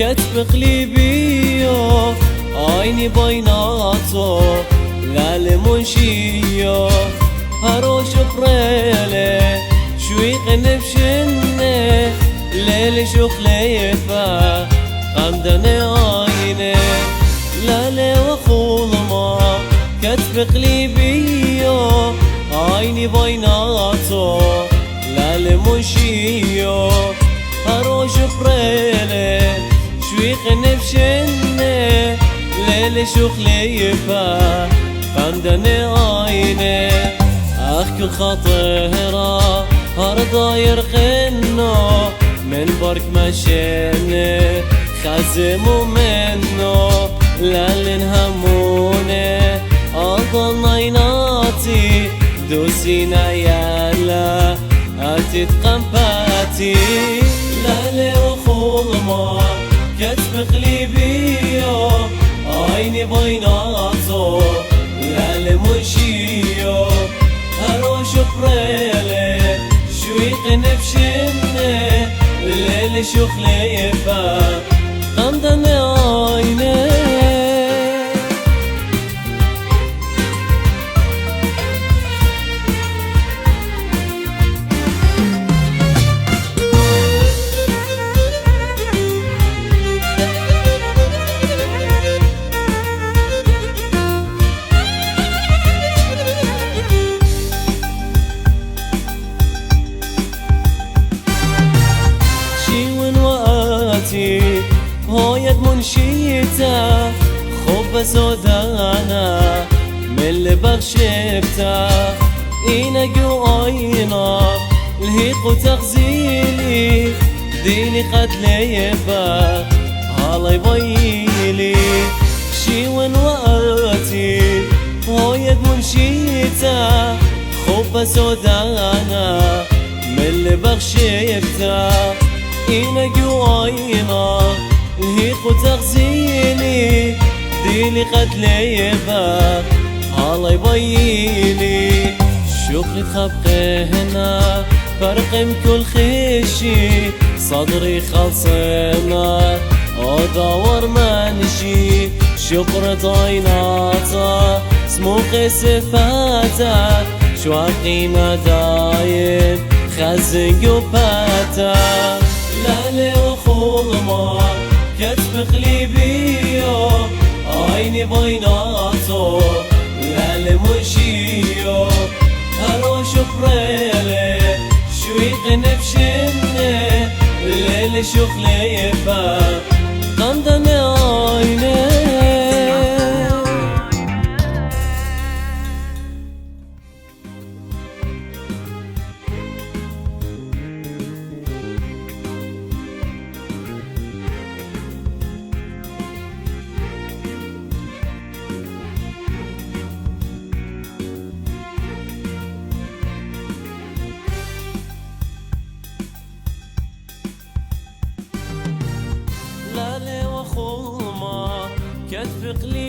كتف قلبيو عيني بيناتو لالمنشيو هروش بريلي شوي قنبشني ليلي شخليفة قمدني عيني لالي وخولما كتف قلبيو عيني بيناتو لالمنشيو هروش بريلي شوي قنبشني ليلي شخليفة قمدني عيني أخك خطيرة هرضا يرقنو من برك مشيني خزمو منو لالين هموني أظن عيناتي دوسينا يالا أتتقن باتي لالي وخولما كتف قلبيو عيني بيناتو لالي منشيو هروش بريلي شوي قنبشني الليل شخليفة قمدني عيني هايد منشيته خوب سودانا من اللي بغشبته إينك وعينا الهيق وتغزيلي ديني قتليبه هالاي بيلي شيون وقتي هايد منشيته خوب سودانا من اللي بغشبته إينك وعينا الهيق وتغزيلي ديني قتليبه هالاي بيلي شوقي خبقي هنا فرقم كل خيشي صدري خلصنا أدور منشي شقرة عيناتا سموقي صفاتا شواقينا دايم خزن قباتا لالي وخولما كتف قلبيو عيني بيناتو لالي منشيو هروش بريلي شوي قنبشني الليل شخليفة قمدني عيني لالي وخولما كتف قلبي